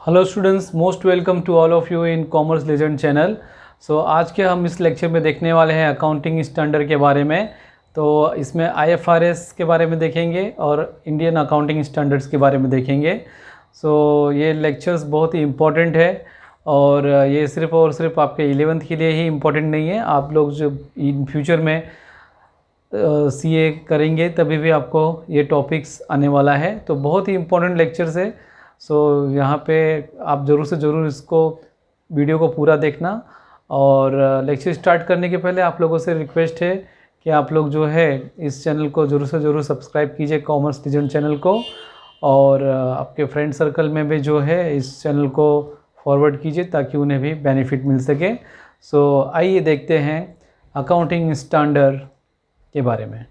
Hello students, most welcome to all of you in commerce legend channel. So आज के हम इस lecture में देखने वाले हैं अकाउंटिंग स्टैंडर्ड के बारे में। तो इसमें आईएफआरएस के बारे में देखेंगे और इंडियन अकाउंटिंग स्टैंडर्ड्स के बारे में देखेंगे। सो ये लेक्चर्स बहुत ही इम्पोर्टेंट है और ये सिर्फ और सिर्फ आपके 11th के लिए ही इम्पोर्टेंट नहीं है। आप लोग जो इन फ्यूचर में सीए करेंगे तभी भी आपको ये टॉपिक्स आने वाला है। तो बहुत ही इम्पोर्टेंट लेक्चर्स है। सो यहाँ पे आप ज़रूर से ज़रूर इसको वीडियो को पूरा देखना। और लेक्चर स्टार्ट करने के पहले आप लोगों से रिक्वेस्ट है कि आप लोग जो है इस चैनल को ज़रूर से ज़रूर सब्सक्राइब कीजिए, कॉमर्स लेजेंड चैनल को। और आपके फ्रेंड सर्कल में भी जो है इस चैनल को फॉरवर्ड कीजिए ताकि उन्हें भी बेनिफिट मिल सके। सो आइए देखते हैं अकाउंटिंग स्टैंडर्ड के बारे में।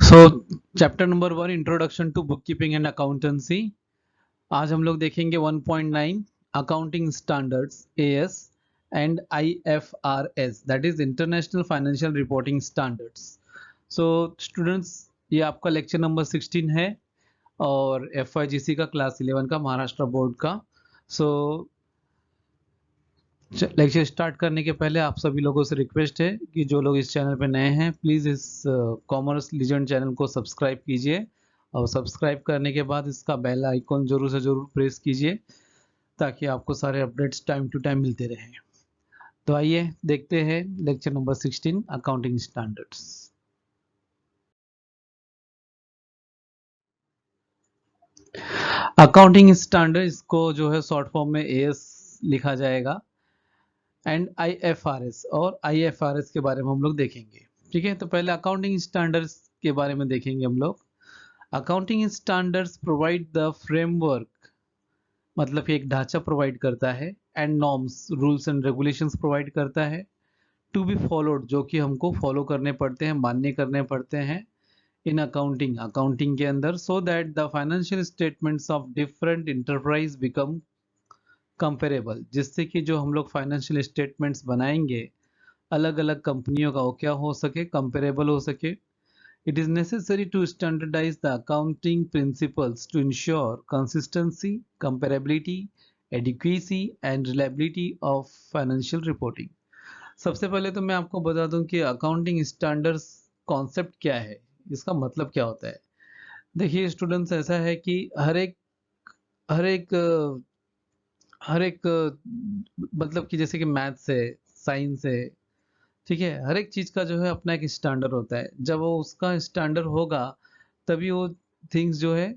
So chapter number 1 introduction to book keeping and accountancy. आज हम लोग देखेंगे 1.9 accounting standards AS and IFRS, that is international financial reporting standards. So students, ये आपका लेक्चर नंबर 16 है और एफआईजीसी का क्लास 11 का, महाराष्ट्र बोर्ड का। सो लेक्चर स्टार्ट करने के पहले आप सभी लोगों से रिक्वेस्ट है कि जो लोग इस चैनल पर नए हैं प्लीज़ इस कॉमर्स लीजेंड चैनल को सब्सक्राइब कीजिए और सब्सक्राइब करने के बाद इसका बेल आइकॉन जरूर से जरूर प्रेस कीजिए ताकि आपको सारे अपडेट्स टाइम टू टाइम मिलते रहें। तो आइए देखते हैं lecture number 16 accounting standards. Accounting standards को जो है शॉर्ट फॉर्म में एएस लिखा जाएगा एंड आईएफआरएस, और आईएफआरएस के बारे में हम लोग देखेंगे। ठीक है, तो पहले अकाउंटिंग स्टैंडर्ड्स के बारे में देखेंगे हम लोग। Accounting standards provide the framework, मतलब कि एक ढांचा प्रोवाइड करता है, and norms, rules and regulations provide करता है, टू बी फॉलोड, जो कि हमको फॉलो करने पड़ते हैं, मान्य करने पड़ते हैं इन अकाउंटिंग के अंदर, so that the financial statements of different enterprise become comparable, जिससे कि जो हम लोग फाइनेंशियल स्टेटमेंट्स बनाएंगे अलग अलग कंपनियों का, वो क्या हो सके, कंपेरेबल हो सके। It is necessary to standardize the accounting principles to ensure consistency, comparability, adequacy and reliability of financial reporting. सबसे पहले तो मैं आपको बता दूं कि अकाउंटिंग स्टैंडर्ड्स कॉन्सेप्ट क्या है, इसका मतलब क्या होता है। देखिए स्टूडेंट्स, ऐसा है कि हर एक मतलब कि जैसे कि मैथ्स है, साइंस है, ठीक है, हर एक चीज का जो है अपना एक स्टैंडर्ड होता है। जब वो उसका स्टैंडर्ड होगा तभी वो थिंग्स जो है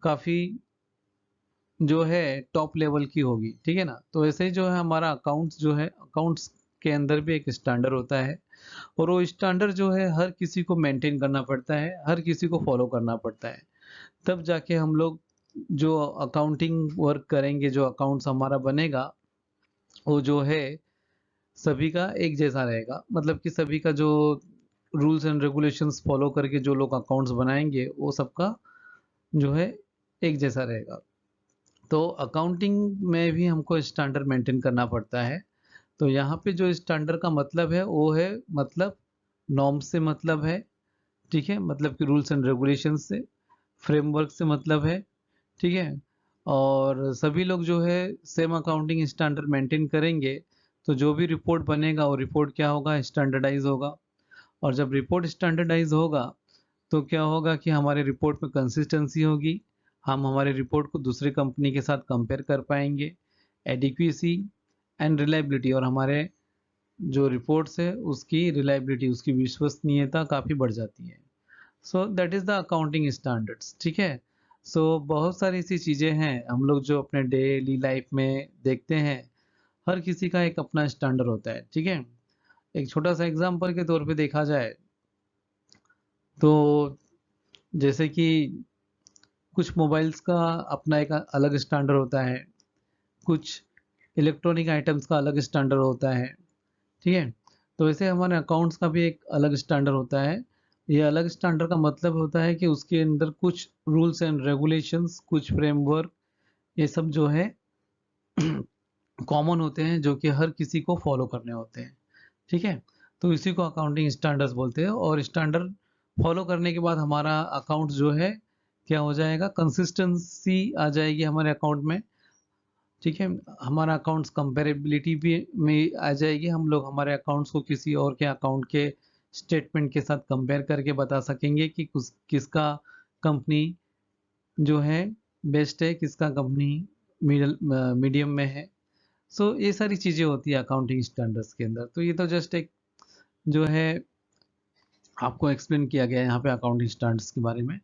काफी जो है टॉप लेवल की होगी। ठीक है ना, तो ऐसे ही जो है हमारा अकाउंट्स जो है, अकाउंट्स के अंदर भी एक स्टैंडर्ड होता है और वो स्टैंडर्ड जो है हर किसी को मेंटेन करना पड़ता है, हर किसी को फॉलो करना पड़ता है। तब जाके हम लोग जो अकाउंटिंग वर्क करेंगे, जो अकाउंट्स हमारा बनेगा, वो जो है सभी का एक जैसा रहेगा। मतलब कि सभी का जो रूल्स एंड रेगुलेशंस फॉलो करके जो लोग अकाउंट्स बनाएंगे वो सबका जो है एक जैसा रहेगा। तो अकाउंटिंग में भी हमको स्टैंडर्ड मेंटेन करना पड़ता है। तो यहाँ पे जो स्टैंडर्ड का मतलब है वो है, मतलब नॉर्म से मतलब है, ठीक है, मतलब कि रूल्स एंड रेगुलेशन से, फ्रेमवर्क से मतलब है, ठीक है। और सभी लोग जो है सेम अकाउंटिंग स्टैंडर्ड मेंटेन करेंगे तो जो भी रिपोर्ट बनेगा वो रिपोर्ट क्या होगा, स्टैंडर्डाइज होगा। और जब रिपोर्ट स्टैंडर्डाइज होगा तो क्या होगा कि हमारे रिपोर्ट में कंसिस्टेंसी होगी, हम हमारे रिपोर्ट को दूसरे कंपनी के साथ कंपेयर कर पाएंगे, एडिक्वेसी एंड रिलायबिलिटी, और हमारे जो रिपोर्ट्स है उसकी रिलायबिलिटी, उसकी विश्वसनीयता काफ़ी बढ़ जाती है। So that is the accounting standards. ठीक है, सो बहुत सारी ऐसी चीज़ें हैं हम लोग जो अपने डेली लाइफ में देखते हैं, हर किसी का एक अपना स्टैंडर्ड होता है। ठीक है, एक छोटा सा एग्जांपल के तौर पे देखा जाए तो जैसे कि कुछ मोबाइल्स का अपना एक अलग स्टैंडर्ड होता है, कुछ इलेक्ट्रॉनिक आइटम्स का अलग स्टैंडर्ड होता है, ठीक है। तो ऐसे हमारे अकाउंट्स का भी एक अलग स्टैंडर्ड होता है। ये अलग स्टैंडर्ड का मतलब होता है कि उसके अंदर कुछ रूल्स एंड रेगुलेशंस, कुछ फ्रेमवर्क, ये सब जो है कॉमन होते हैं, जो कि हर किसी को फॉलो करने होते हैं। ठीक है, तो इसी को अकाउंटिंग स्टैंडर्ड्स बोलते हैं। और स्टैंडर्ड फॉलो करने के बाद हमारा अकाउंट जो है क्या हो जाएगा, कंसिस्टेंसी आ जाएगी हमारे अकाउंट में, ठीक है। हमारा अकाउंट्स कंपेरेबिलिटी भी में आ जाएगी, हम लोग हमारे अकाउंट्स को किसी और के अकाउंट के स्टेटमेंट के साथ कंपेयर करके बता सकेंगे कि किसका कंपनी जो है बेस्ट है, किसका कंपनी मीडियम में है। सो ये सारी चीज़ें होती है अकाउंटिंग स्टैंडर्ड्स के अंदर। तो ये तो जस्ट एक जो है आपको एक्सप्लेन किया गया है यहाँ पे अकाउंटिंग स्टैंडर्ड्स के बारे में।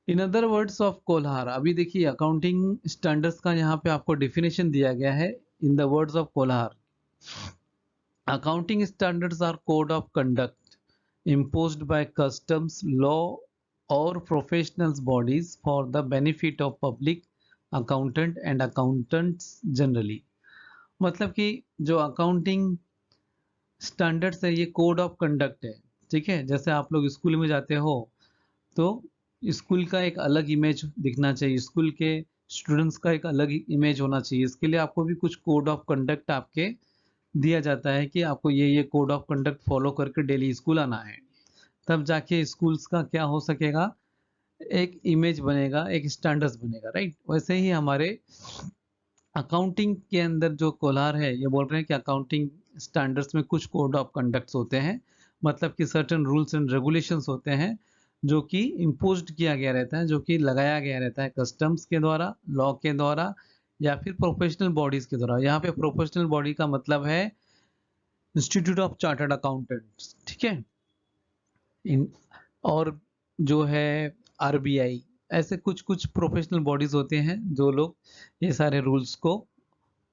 In other words of Kolhar, अभी देखिए अकाउंटिंग स्टैंडर्ड्स का यहाँ पे आपको डेफिनेशन दिया गया है in the words of Kolhar. Accounting standards R code of conduct imposed by customs law or professional bodies for the benefit of public accountant and accountants generally। मतलब कि जो अकाउंटिंग स्टैंडर्ड्स है ये कोड ऑफ कंडक्ट है, ठीक है। जैसे आप लोग स्कूल में जाते हो तो स्कूल का एक अलग इमेज दिखना चाहिए, स्कूल के स्टूडेंट्स का एक अलग इमेज होना चाहिए। इसके लिए आपको भी कुछ कोड ऑफ कंडक्ट आपके दिया जाता है कि आपको ये कोड ऑफ कंडक्ट फॉलो करके डेली स्कूल आना है, तब जाके स्कूल्स का क्या हो सकेगा, एक इमेज बनेगा, एक स्टैंडर्ड्स बनेगा, राइट। वैसे ही हमारे अकाउंटिंग के अंदर जो कोलार है ये बोल रहे हैं कि अकाउंटिंग स्टैंडर्ड्स में कुछ कोड ऑफ कंडक्ट्स होते हैं, मतलब कि सर्टेन रूल्स एंड रेगुलेशंस होते हैं जो कि इम्पोज्ड किया गया रहता है, जो कि लगाया गया रहता है कस्टम्स के द्वारा, लॉ के द्वारा या फिर प्रोफेशनल बॉडीज के द्वारा। यहाँ पे प्रोफेशनल बॉडी का मतलब है इंस्टीट्यूट ऑफ चार्टर्ड अकाउंटेंट्स, ठीक है। इन और जो है आरबीआई, ऐसे कुछ कुछ प्रोफेशनल बॉडीज होते हैं जो लोग ये सारे रूल्स को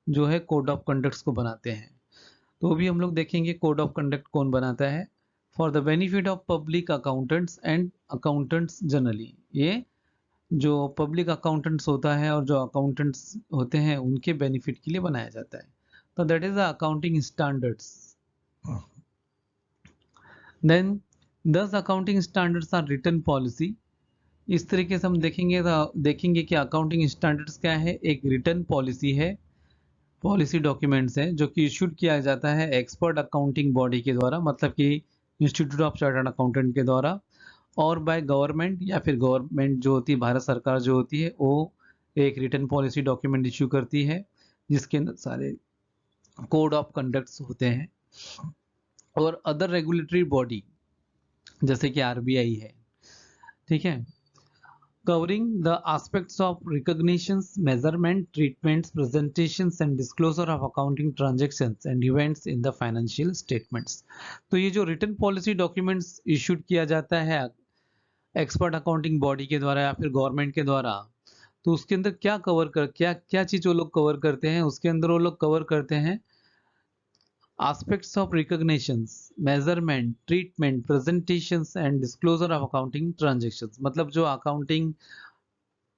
जो है कोड ऑफ कंडक्ट्स को बनाते हैं। तो भी हम लोग देखेंगे कोड ऑफ कंडक्ट कौन बनाता है, for the benefit of public accountants and accountants generally. ये जो पब्लिक अकाउंटेंट्स होता है और जो अकाउंटेंट्स होते हैं उनके बेनिफिट के लिए बनाया जाता है। तो that is the accounting standards. Then 10 accounting standards are written policy. इस तरीके से हम देखेंगे तो देखेंगे कि अकाउंटिंग स्टैंडर्ड्स क्या है, एक रिटन पॉलिसी है, पॉलिसी डॉक्यूमेंट्स है जो कि इशूड किया जाता है एक्सपर्ट अकाउंटिंग बॉडी के द्वारा, मतलब कि इंस्टीट्यूट ऑफ चार्टर्ड अकाउंटेंट के द्वारा, और बाय गवर्नमेंट या फिर गवर्नमेंट जो होती है, भारत सरकार जो होती है वो एक रिटन पॉलिसी डॉक्यूमेंट इशू करती है जिसके अंदर सारे कोड ऑफ कंडक्ट्स होते हैं। और अदर रेगुलेटरी बॉडी जैसे कि आरबीआई है, ठीक है, covering the aspects of recognitions, measurement, treatments, presentations and disclosure of accounting transactions and events in the financial statements। तो ये जो रिटन पॉलिसी डॉक्यूमेंट्स इशूड किया जाता है एक्सपर्ट अकाउंटिंग बॉडी के द्वारा या फिर गवर्नमेंट के द्वारा, तो उसके अंदर क्या क्या चीज वो लोग कवर करते हैं, उसके अंदर वो लोग कवर करते हैं aspects of recognitions, measurement, treatment, presentations and disclosure of accounting transactions। मतलब जो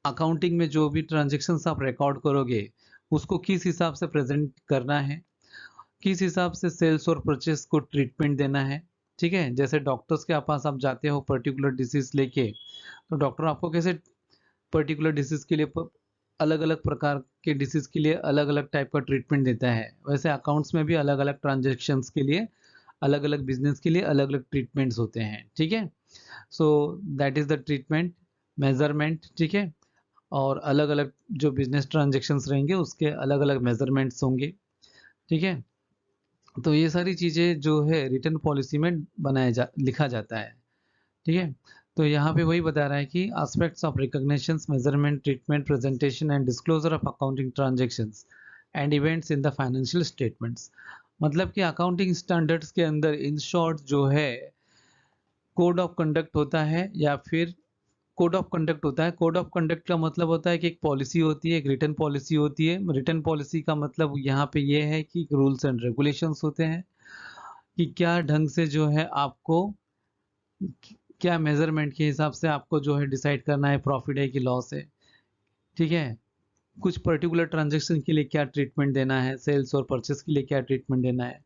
अकाउंटिंग में जो भी ट्रांजेक्शन्स आप रिकॉर्ड करोगे उसको किस हिसाब से प्रेजेंट करना है, किस हिसाब से सेल्स और परचेस को ट्रीटमेंट देना है, ठीक है। जैसे डॉक्टर्स के पास आप जाते हो पर्टिकुलर डिसीज लेके, तो डॉक्टर आपको कैसे पर्टिकुलर डिसीज के लिए अलग अलग प्रकार के डिसीज के लिए अलग अलग टाइप का ट्रीटमेंट देता है, वैसे अकाउंट्स में भी अलग अलग ट्रांजेक्शन्स के लिए, अलग अलग बिजनेस के लिए अलग अलग ट्रीटमेंट्स होते हैं, ठीक है। So that is the treatment, measurement, ठीक है। और अलग अलग जो बिजनेस ट्रांजेक्शन्स रहेंगे उसके अलग अलग मेजरमेंट्स होंगे, ठीक है। तो ये सारी चीज़ें जो है रिटर्न पॉलिसी में लिखा जाता है, ठीक है। तो यहाँ पे वही बता रहा है कि aspects of recognitions, measurement, treatment, presentation and disclosure of accounting transactions and events in the financial statements. मतलब कि अकाउंटिंग स्टैंडर्ड्स के अंदर इन शॉर्ट जो है कोड ऑफ कंडक्ट होता है या फिर कोड ऑफ कंडक्ट होता है। कोड ऑफ कंडक्ट का मतलब होता है कि एक पॉलिसी होती है, एक रिटर्न पॉलिसी होती है। रिटर्न पॉलिसी का मतलब यहाँ पे ये है कि रूल्स एंड रेगुलेशंस होते हैं कि क्या ढंग से जो है आपको क्या मेजरमेंट के हिसाब से आपको जो है डिसाइड करना है प्रॉफिट है कि लॉस है, ठीक है। कुछ पर्टिकुलर ट्रांजैक्शन के लिए क्या ट्रीटमेंट देना है, सेल्स और परचेस के लिए क्या ट्रीटमेंट देना है,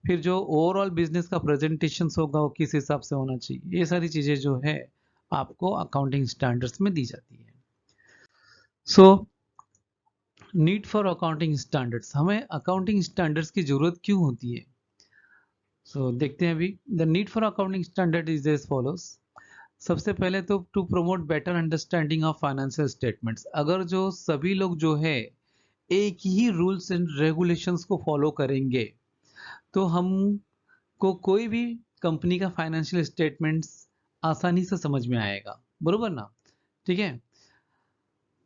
फिर जो ओवरऑल बिजनेस का प्रेजेंटेशन होगा वो किस हिसाब से होना चाहिए, ये सारी चीज़ें जो है आपको अकाउंटिंग स्टैंडर्ड्स में दी जाती है। So need for accounting standards, हमें अकाउंटिंग स्टैंडर्ड्स की जरूरत क्यों होती है। देखते हैं अभी। The need for accounting standard is as follows. सबसे पहले तो to promote better understanding of financial statements. अगर जो सभी लोग जो है एक ही रूल्स एंड रेगुलेशंस को फॉलो करेंगे तो हमको कोई भी कंपनी का फाइनेंशियल स्टेटमेंट्स आसानी से समझ में आएगा, बरोबर ना? ठीक है,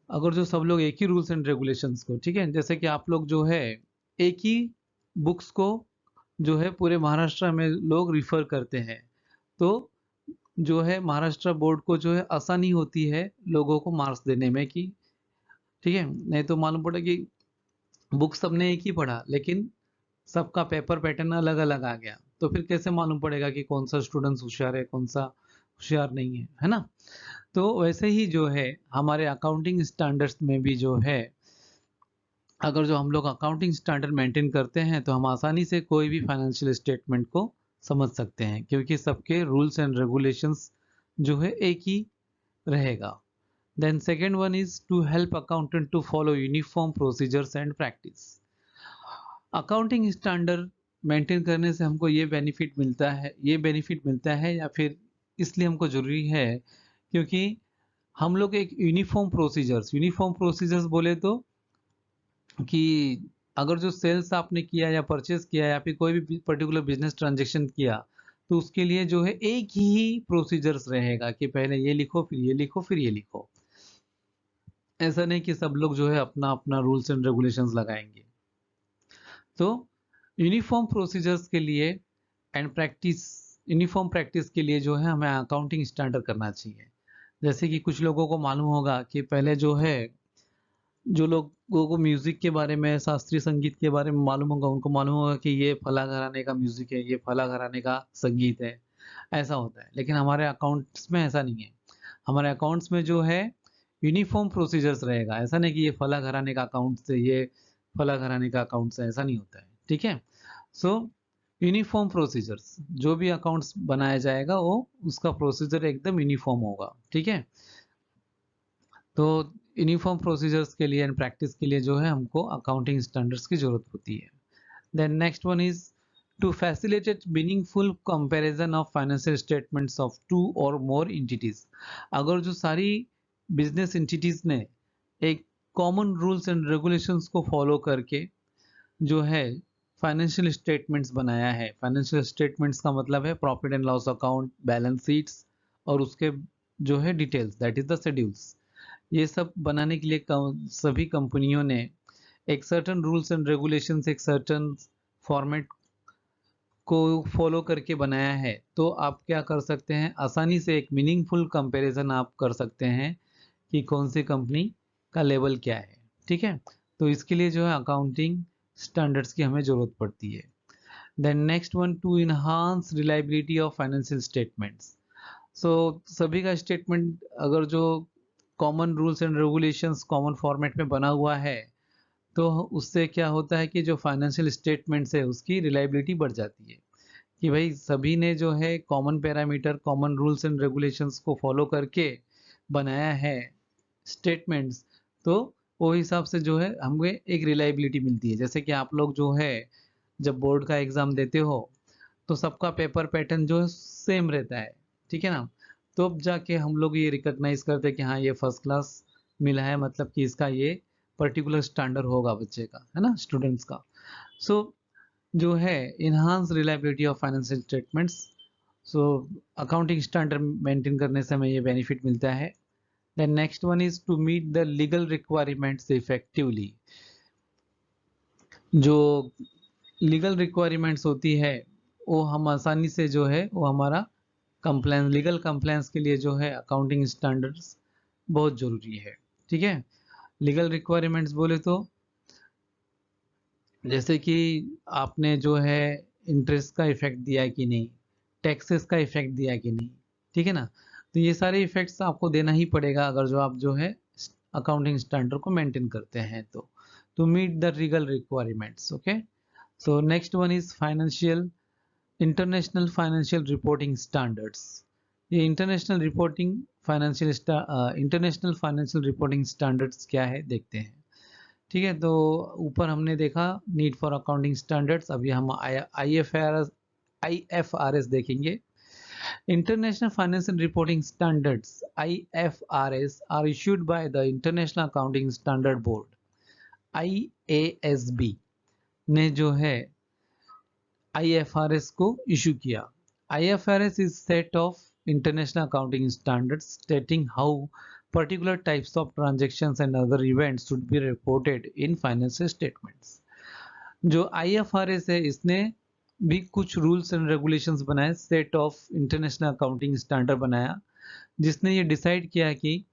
अगर जो सब लोग एक ही रूल्स एंड रेगुलेशंस को, ठीक है, जैसे कि आप लोग जो है एक ही बुक्स को जो है पूरे महाराष्ट्र में लोग रिफर करते हैं, तो जो है महाराष्ट्र बोर्ड को जो है आसानी होती है लोगों को मार्क्स देने में कि, ठीक है, नहीं तो मालूम पड़ा कि बुक सबने एक ही पढ़ा लेकिन सबका पेपर पैटर्न अलग अलग आ गया, तो फिर कैसे मालूम पड़ेगा कि कौन सा स्टूडेंट होशियार है कौन सा होशियार नहीं है ना? तो वैसे ही जो है हमारे अकाउंटिंग स्टैंडर्ड्स में भी जो है, अगर जो हम लोग अकाउंटिंग स्टैंडर्ड मेंटेन करते हैं तो हम आसानी से कोई भी फाइनेंशियल स्टेटमेंट को समझ सकते हैं, क्योंकि सबके रूल्स एंड रेगुलेशंस जो है एक ही रहेगा। Then second one is to help accountant to follow uniform procedures and practice. Accounting standard maintain करने से हमको ये बेनिफिट मिलता है या फिर इसलिए हमको ज़रूरी है क्योंकि हम लोग एक यूनिफॉर्म प्रोसीजर्स बोले तो कि अगर जो सेल्स आपने किया या परचेज किया या फिर कोई भी पर्टिकुलर बिजनेस ट्रांजेक्शन किया तो उसके लिए जो है एक ही प्रोसीजर्स रहेगा कि पहले ये लिखो फिर ये लिखो फिर ये लिखो। ऐसा नहीं कि सब लोग जो है अपना अपना रूल्स एंड रेगुलेशंस लगाएंगे। तो यूनिफॉर्म प्रोसीजर्स के लिए एंड प्रैक्टिस यूनिफॉर्म प्रैक्टिस के लिए जो है हमें अकाउंटिंग स्टैंडर्ड करना चाहिए। जैसे कि कुछ लोगों को मालूम होगा कि पहले जो है जो लोगों को म्यूजिक के बारे में शास्त्रीय संगीत के बारे में मालूम होगा उनको मालूम होगा कि ये फला घराने का म्यूजिक है ये फला घराने का संगीत है, ऐसा होता है। लेकिन हमारे अकाउंट्स में ऐसा नहीं है। हमारे अकाउंट्स में जो है यूनिफॉर्म प्रोसीजर्स रहेगा, ऐसा नहीं कि ये फला घराने का अकाउंट से ये फला घराने का अकाउंट से, ऐसा नहीं होता है। ठीक है, सो यूनिफॉर्म प्रोसीजर्स, जो भी अकाउंट्स बनाया जाएगा वो उसका प्रोसीजर एकदम यूनिफॉर्म होगा। ठीक है, तो यूनिफॉर्म प्रोसीजर्स के लिए एंड प्रैक्टिस के लिए जो है हमको अकाउंटिंग स्टैंडर्ड्स की जरूरत होती है। Then next one is to facilitate meaningful comparison of financial statements of two और मोर एंटिटीज। अगर जो सारी बिजनेस एंटिटीज ने एक कॉमन रूल्स एंड रेगुलेशंस को फॉलो करके जो है फाइनेंशियल स्टेटमेंट्स बनाया है, फाइनेंशियल स्टेटमेंट्स का मतलब है profit and loss account, balance sheets और उसके जो है details, that is the schedules. ये सब बनाने के लिए सभी कंपनियों ने एक सर्टन रूल्स एंड रेगुलेशंस, एक सर्टन फॉर्मेट को फॉलो करके बनाया है। तो आप क्या कर सकते हैं, आसानी से एक मीनिंगफुल कंपैरिजन आप कर सकते हैं कि कौन सी कंपनी का लेवल क्या है। ठीक है, तो इसके लिए जो है अकाउंटिंग स्टैंडर्ड्स की हमें ज़रूरत पड़ती है। Then next one, to enhance reliability of financial statements. So सभी का स्टेटमेंट अगर जो common rules and regulations common format में बना हुआ है तो उससे क्या होता है कि जो फाइनेंशियल स्टेटमेंट्स है उसकी रिलायबिलिटी बढ़ जाती है कि भाई सभी ने जो है common parameter common rules and regulations को फॉलो करके बनाया है स्टेटमेंट्स, तो वो हिसाब से जो है हमें एक रिलायबिलिटी मिलती है। जैसे कि आप लोग जो है जब बोर्ड का एग्ज़ाम देते हो तो सबका पेपर पैटर्न जो है सेम रहता है, ठीक है ना? तो अब जाके हम लोग ये रिकॉग्नाइज करते हैं कि हाँ ये फर्स्ट क्लास मिला है, मतलब कि इसका ये पर्टिकुलर स्टैंडर्ड होगा बच्चे का, है ना, स्टूडेंट्स का। सो जो है enhance reliability of financial statements, so accounting standard maintain करने से हमें ये बेनिफिट मिलता है। Then next one is to meet the legal requirements effectively. जो लीगल रिक्वायरमेंट्स होती है वो हम आसानी से जो है वो हमारा कंप्लायंस, लीगल कंप्लायंस के लिए जो है अकाउंटिंग स्टैंडर्ड्स बहुत ज़रूरी है। ठीक है, लीगल रिक्वायरमेंट्स बोले तो जैसे कि आपने जो है इंटरेस्ट का इफेक्ट दिया है कि नहीं, टैक्सेस का इफेक्ट दिया है कि नहीं, ठीक है ना? तो ये सारे इफेक्ट्स आपको देना ही पड़ेगा अगर जो आप जो है अकाउंटिंग स्टैंडर्ड को मेंटेन करते हैं तो to meet the legal requirements. Okay, so next one is financial international financial reporting standards. ये इंटरनेशनल फाइनेंशियल रिपोर्टिंग स्टैंडर्ड्स क्या है देखते हैं। ठीक है, तो ऊपर हमने देखा नीड फॉर अकाउंटिंग स्टैंडर्ड्स, अभी हम आई एफ आर एस देखेंगे। International Financial Reporting Standards IFRS are issued by the International Accounting Standard Board IASB ने जो है IFRS को इशू किया. IFRS is set of international accounting standards stating how particular types of transactions and other events should be reported in financial statements. जो IFRS है इसने भी कुछ रूल्स एंड रेगुलेशंस बनाए, set of international accounting standard बनाया, जिसने ये decide किया कि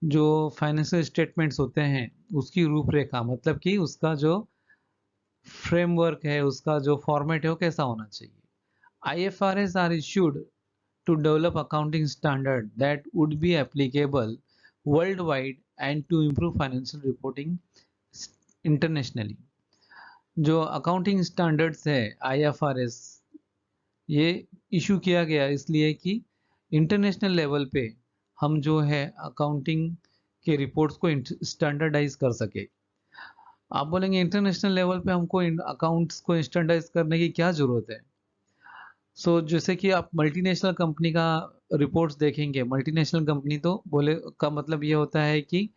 जो फाइनेंशियल स्टेटमेंट्स होते हैं उसकी रूपरेखा, मतलब कि उसका जो फ्रेमवर्क है, उसका जो फॉर्मेट है वो कैसा होना चाहिए. IFRS are issued to develop accounting standard that would be applicable worldwide and to improve financial reporting internationally. जो अकाउंटिंग स्टैंडर्ड्स है IFRS, ये इशू किया गया इसलिए कि इंटरनेशनल लेवल पे हम जो है अकाउंटिंग के रिपोर्ट्स को स्टैंडर्डाइज कर सके. आप बोलेंगे इंटरनेशनल लेवल पे हमको अकाउंट्स को स्टैंडर्डाइज करने की क्या ज़रूरत है. सो जैसे कि आप मल्टीनेशनल कंपनी का रिपोर्ट्स देखेंगे, मल्टीनेशनल कंपनी तो बोले का मतलब ये होता है कि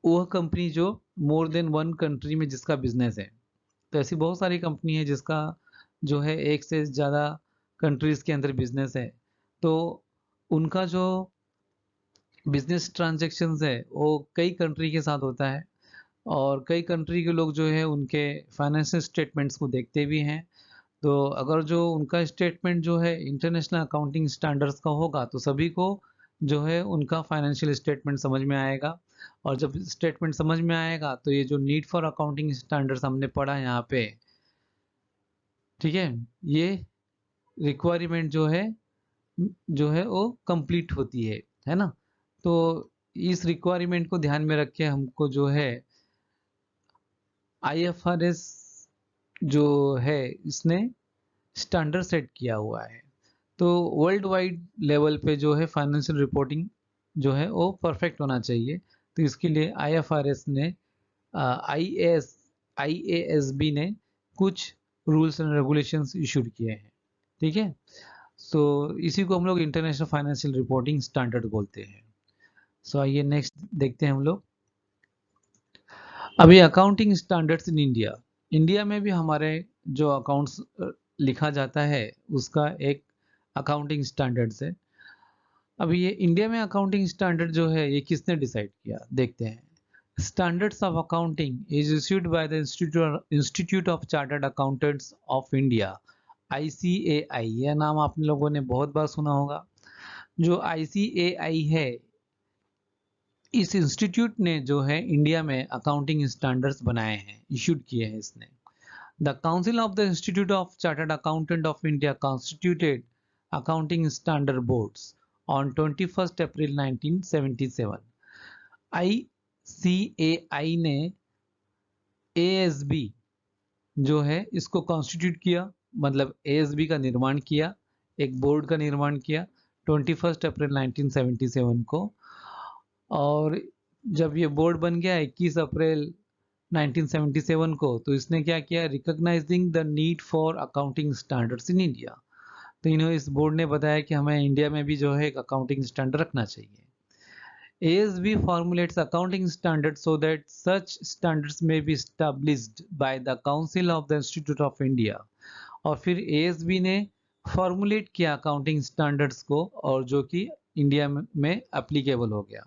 वह कंपनी जो मोर देन वन कंट्री में जिसका बिजनेस है. तो ऐसी बहुत सारी कंपनी है जिसका जो है एक से ज़्यादा कंट्रीज़ के अंदर बिजनेस है. तो उनका जो बिजनेस ट्रांजैक्शंस है वो कई कंट्री के साथ होता है, और कई कंट्री के लोग जो है उनके फाइनेंशियल स्टेटमेंट्स को देखते भी हैं. तो अगर जो उनका स्टेटमेंट जो है इंटरनेशनल अकाउंटिंग स्टैंडर्ड्स का होगा तो सभी को जो है उनका फाइनेंशियल स्टेटमेंट समझ में आएगा. और जब स्टेटमेंट समझ में आएगा तो ये जो नीड फॉर अकाउंटिंग स्टैंडर्ड्स हमने पढ़ा यहाँ पे, ठीक है, ये रिक्वायरमेंट जो है वो कंप्लीट होती है ना. तो इस रिक्वायरमेंट को ध्यान में रख के हमको जो है IFRS जो है इसने स्टैंडर्ड सेट किया हुआ है. तो वर्ल्ड वाइड लेवल पे जो है फाइनेंशियल रिपोर्टिंग जो है वो परफेक्ट होना चाहिए. तो इसके लिए IFRS ने IASB ने कुछ रूल्स एंड रेगुलेशंस इशूड किए हैं. ठीक है, सो इसी को हम लोग इंटरनेशनल फाइनेंशियल रिपोर्टिंग स्टैंडर्ड बोलते हैं. सो आइए नेक्स्ट देखते हैं हम लोग. अभी accounting standards in India. India में भी हमारे जो अकाउंट्स लिखा जाता है उसका एक अकाउंटिंग स्टैंडर्ड्स है. अभी ये इंडिया में अकाउंटिंग स्टैंडर्ड जो है ये किसने डिसाइड किया, देखते हैं. Standards of accounting is issued by the institute of chartered accountants of India ICAI. यह नाम आप लोगों ने बहुत बार सुना होगा. जो ICAI है, इस इंस्टीट्यूट ने जो है इंडिया में अकाउंटिंग स्टैंडर्ड्स बनाए हैं, इशूड किए हैं इसने. The council of the institute of chartered accountant of India constituted accounting standard boards on 21 April 1977. ICAI ने ASB जो है इसको कॉन्स्टिट्यूट किया, मतलब ASB का निर्माण किया, एक बोर्ड का निर्माण किया 21 अप्रैल 1977 को. और जब ये बोर्ड बन गया 21 अप्रैल 1977 को, तो इसने क्या किया, recognising the need for accounting standards in India. तो इन्होंने इस बोर्ड ने बताया कि हमें इंडिया में भी जो है एक अकाउंटिंग स्टैंडर्ड रखना चाहिए. ASB formulates accounting standards so that such standards may be established by the Council of the Institute of India. और फिर ASB ने फॉर्मुलेट किया अकाउंटिंग स्टैंडर्ड्स को, और जो कि इंडिया में एप्लीकेबल हो गया.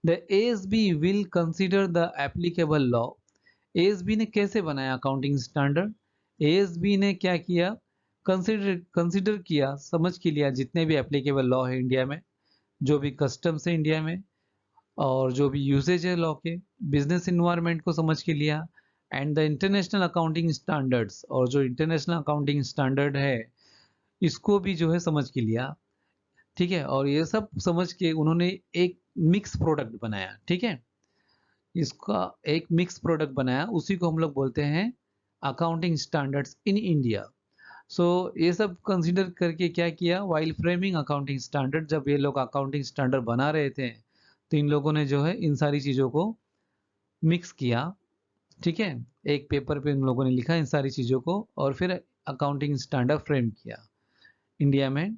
The ASB will consider the applicable law. ASB ने कैसे बनाया अकाउंटिंग स्टैंडर्ड? ASB ने क्या किया, कंसिडर किया, समझ के लिया जितने भी एप्लीकेबल लॉ है इंडिया में, जो भी कस्टम्स है इंडिया में, और जो भी यूसेज है लॉ के, बिजनेस इन्वायरमेंट को समझ के लिया, and the international accounting standards, और जो इंटरनेशनल अकाउंटिंग स्टैंडर्ड है इसको भी जो है समझ के लिया. ठीक है, और ये सब समझ के उन्होंने एक मिक्स प्रोडक्ट बनाया. ठीक है, इसका एक मिक्स प्रोडक्ट बनाया, उसी को हम लोग बोलते हैं अकाउंटिंग स्टैंडर्ड्स इन इंडिया. सो ये सब कंसीडर करके क्या किया, वाइल फ्रेमिंग अकाउंटिंग स्टैंडर्ड, जब ये लोग अकाउंटिंग स्टैंडर्ड बना रहे थे तो इन लोगों ने जो है इन सारी चीज़ों को मिक्स किया. ठीक है, एक पेपर पे इन लोगों ने लिखा इन सारी चीज़ों को, और फिर अकाउंटिंग स्टैंडर्ड फ्रेम किया इंडिया में.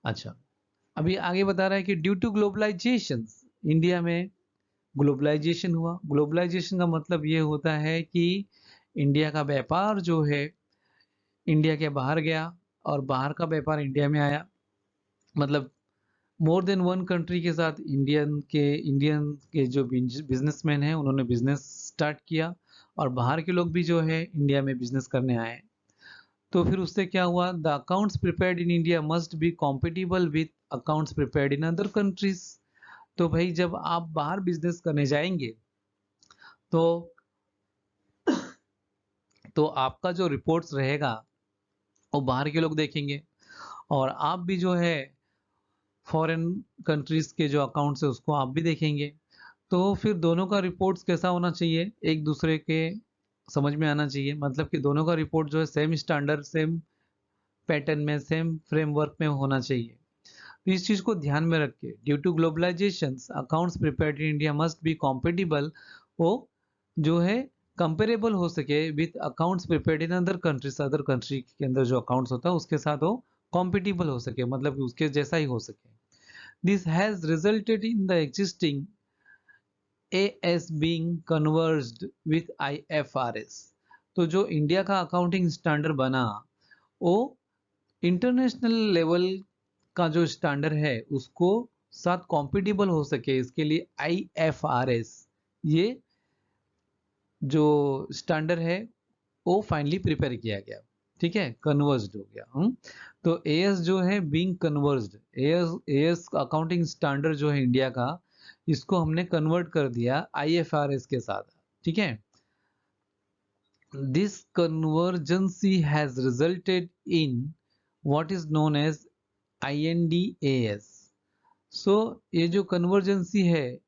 अच्छा, अभी आगे बता रहा है कि ड्यू टू ग्लोबलाइजेशन इंडिया में ग्लोबलाइजेशन हुआ। ग्लोबलाइजेशन का मतलब ये होता है कि इंडिया का व्यापार जो है इंडिया के बाहर गया और बाहर का व्यापार इंडिया में आया। मतलब मोर देन वन कंट्री के साथ इंडियन के जो बिजनेसमैन हैं उन्होंने बिजनेस स्टार्ट किया और बाहर के लोग भी जो है इंडिया में बिजनेस करने आए। तो फिर उससे क्या हुआ, the accounts prepared in India must be compatible with accounts prepared in other countries. तो भाई जब आप बाहर बिजनेस करने जाएंगे तो आपका जो रिपोर्ट्स रहेगा वो बाहर के लोग देखेंगे और आप भी जो है फॉरेन कंट्रीज के जो अकाउंट्स है उसको आप भी देखेंगे। तो फिर दोनों का रिपोर्ट्स कैसा होना चाहिए, एक दूसरे के समझ में आना चाहिए। मतलब कि दोनों का रिपोर्ट जो है सेम स्टैंडर्ड, सेम पैटर्न में, सेम फ्रेमवर्क में होना चाहिए। तो इस चीज को ध्यान में रख के due to globalisation accounts prepared in India must be compatible, वो जो है कंपेरेबल हो सके with accounts prepared in other countries. Other country के अंदर जो अकाउंट्स होता है उसके साथ वो कॉम्पिटिबल हो सके, मतलब कि उसके जैसा ही हो सके। This has resulted in the existing AS being converged with IFRS। तो जो इंडिया का अकाउंटिंग स्टैंडर्ड बना वो इंटरनेशनल लेवल का जो स्टैंडर्ड है उसको साथ कॉम्पिटिबल हो सके, इसके लिए IFRS ये जो स्टैंडर्ड है वो फाइनली प्रिपेयर किया गया। ठीक है, कन्वर्ज्ड हो गया। तो AS जो है बीइंग कन्वर्ज्ड, AS अकाउंटिंग स्टैंडर्ड जो है इंडिया का, इसको हमने कन्वर्ट कर दिया IFRS के साथ। ठीक है, this convergence has resulted in what is known as IND-AS। So ये जो कन्वर्जेंसी है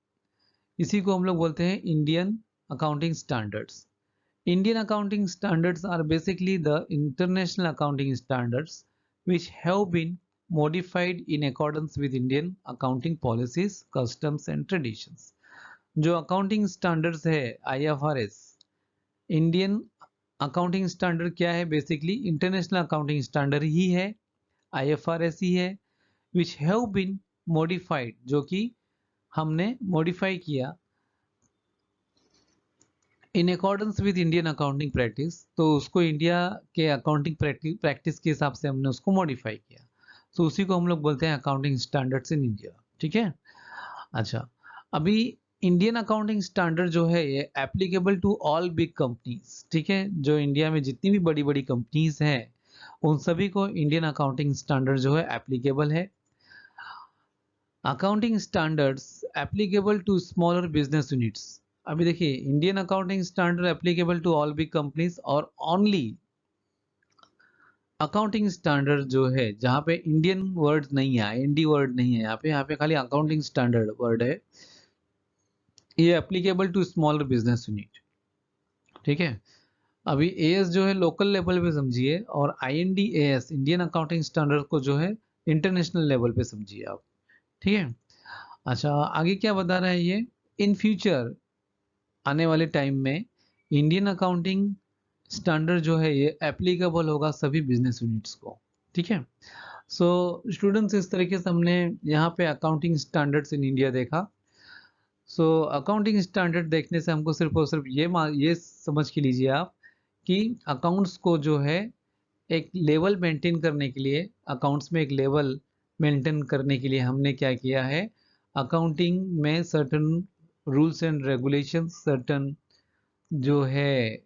इसी को हम लोग बोलते हैं Indian accounting standards. Indian accounting standards are basically the international accounting standards which have been modified in accordance with Indian accounting policies, customs and traditions। जो accounting standards है IFRS, Indian accounting standard क्या है, basically international accounting standard ही है, IFRS ही है, which have been modified, जो कि हमने modify किया in accordance with Indian accounting practice. तो उसको इंडिया के अकाउंटिंग प्रैक्टिस के हिसाब से हमने उसको मॉडिफाई किया। तो उसी को हम लोग बोलते हैं अकाउंटिंग स्टैंडर्ड्स इन इंडिया। ठीक है, अच्छा, अभी इंडियन अकाउंटिंग स्टैंडर्ड जो है ये applicable to all big companies. ठीक है, जो इंडिया में जितनी भी बड़ी बड़ी कंपनीज हैं उन सभी को इंडियन अकाउंटिंग स्टैंडर्ड जो है एप्लीकेबल है। Accounting standards applicable to smaller business units. अभी देखिए, Indian accounting standard applicable to all big companies और ओनली अकाउंटिंग स्टैंडर्ड जो है जहाँ पे इंडियन वर्ड नहीं है, IND वर्ड नहीं है, यहाँ पे खाली अकाउंटिंग स्टैंडर्ड वर्ड है, ये applicable to smaller business unit. ठीक है, अभी AS जो है लोकल लेवल पे समझिए और IND-AS इंडियन अकाउंटिंग स्टैंडर्ड को जो है इंटरनेशनल लेवल पे समझिए आप। ठीक है, अच्छा, आगे क्या बता रहा है ये, इन फ्यूचर आने वाले टाइम में इंडियन अकाउंटिंग स्टैंडर्ड जो है ये एप्लीकेबल होगा सभी बिजनेस यूनिट्स को। ठीक है, सो स्टूडेंट्स, इस तरीके से हमने यहाँ पे अकाउंटिंग स्टैंडर्ड्स इन इंडिया देखा। सो अकाउंटिंग स्टैंडर्ड देखने से हमको सिर्फ और सिर्फ ये समझ के लीजिए आप कि अकाउंट्स को जो है एक लेवल मेंटेन करने के लिए, अकाउंट्स में एक लेवल मेंटेन करने के लिए हमने क्या किया है, अकाउंटिंग में certain rules and regulations, certain जो है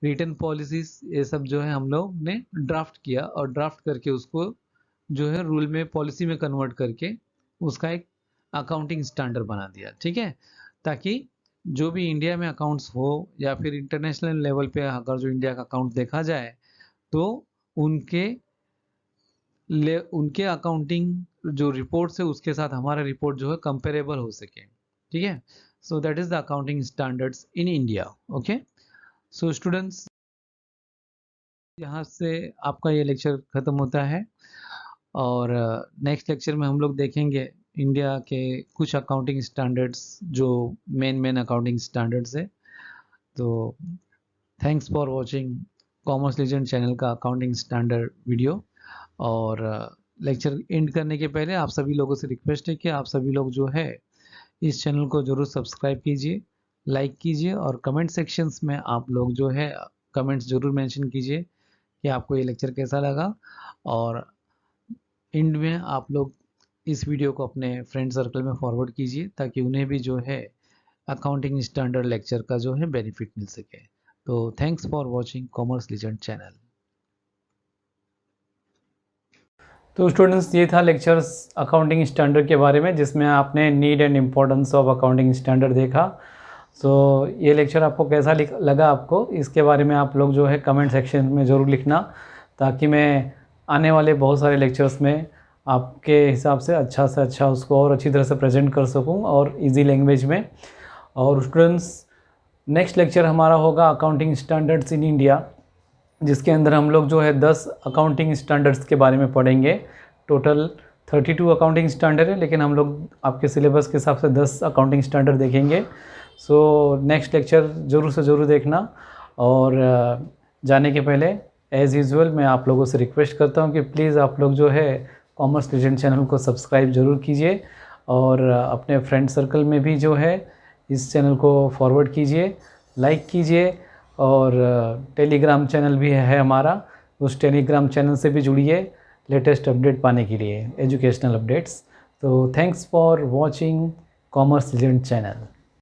रिटर्न पॉलिसीज, ये सब जो है हम लोग ने ड्राफ्ट किया और ड्राफ्ट करके उसको जो है रूल में, पॉलिसी में कन्वर्ट करके उसका एक अकाउंटिंग स्टैंडर्ड बना दिया। ठीक है, ताकि जो भी इंडिया में अकाउंट्स हो या फिर इंटरनेशनल लेवल पे अगर जो इंडिया का अकाउंट देखा जाए तो उनके उनके अकाउंटिंग जो रिपोर्ट्स है उसके साथ हमारा रिपोर्ट जो है कंपेरेबल हो सके। ठीक है, so that is the accounting standards in India. Okay, so students, यहाँ से आपका ये लेक्चर ख़त्म होता है और नेक्स्ट लेक्चर में हम लोग देखेंगे इंडिया के कुछ अकाउंटिंग स्टैंडर्ड्स जो मेन अकाउंटिंग स्टैंडर्ड्स है। तो thanks for watching commerce legend channel का अकाउंटिंग स्टैंडर्ड वीडियो। और लेक्चर एंड करने के पहले आप सभी लोगों से रिक्वेस्ट है कि आप सभी लोग जो है इस चैनल को ज़रूर सब्सक्राइब कीजिए, लाइक कीजिए और कमेंट सेक्शंस में आप लोग जो है कमेंट्स ज़रूर मेंशन कीजिए कि आपको ये लेक्चर कैसा लगा। और एंड में आप लोग इस वीडियो को अपने फ्रेंड सर्कल में फॉरवर्ड कीजिए ताकि उन्हें भी जो है अकाउंटिंग स्टैंडर्ड लेक्चर का जो है बेनिफिट मिल सके। तो thanks for watching commerce legend channel. तो स्टूडेंट्स, ये था लेक्चर्स अकाउंटिंग स्टैंडर्ड के बारे में, जिसमें आपने need and importance of accounting standard देखा। सो ये लेक्चर आपको कैसा लगा आपको, इसके बारे में आप लोग जो है कमेंट सेक्शन में ज़रूर लिखना, ताकि मैं आने वाले बहुत सारे लेक्चर्स में आपके हिसाब से अच्छा उसको और अच्छी तरह से प्रेजेंट कर सकूं और इजी लैंग्वेज में। और स्टूडेंट्स, नेक्स्ट लेक्चर हमारा होगा अकाउंटिंग स्टैंडर्ड्स इन इंडिया, जिसके अंदर हम लोग जो है 10 अकाउंटिंग स्टैंडर्ड्स के बारे में पढ़ेंगे। टोटल 32 अकाउंटिंग स्टैंडर्ड है, लेकिन हम लोग आपके सिलेबस के हिसाब से 10 अकाउंटिंग स्टैंडर्ड देखेंगे। सो नेक्स्ट लेक्चर ज़रूर से ज़रूर देखना। और जाने के पहले एज़ यूजुअल मैं आप लोगों से रिक्वेस्ट करता हूँ कि प्लीज़ आप लोग जो है कॉमर्स लीजेंड चैनल को सब्सक्राइब ज़रूर कीजिए और अपने फ्रेंड सर्कल में भी जो है इस चैनल को फॉरवर्ड कीजिए, लाइक कीजिए। और टेलीग्राम चैनल भी है हमारा, उस टेलीग्राम चैनल से भी जुड़िए लेटेस्ट अपडेट पाने के लिए, एजुकेशनल अपडेट्स। तो thanks for watching commerce legend channel.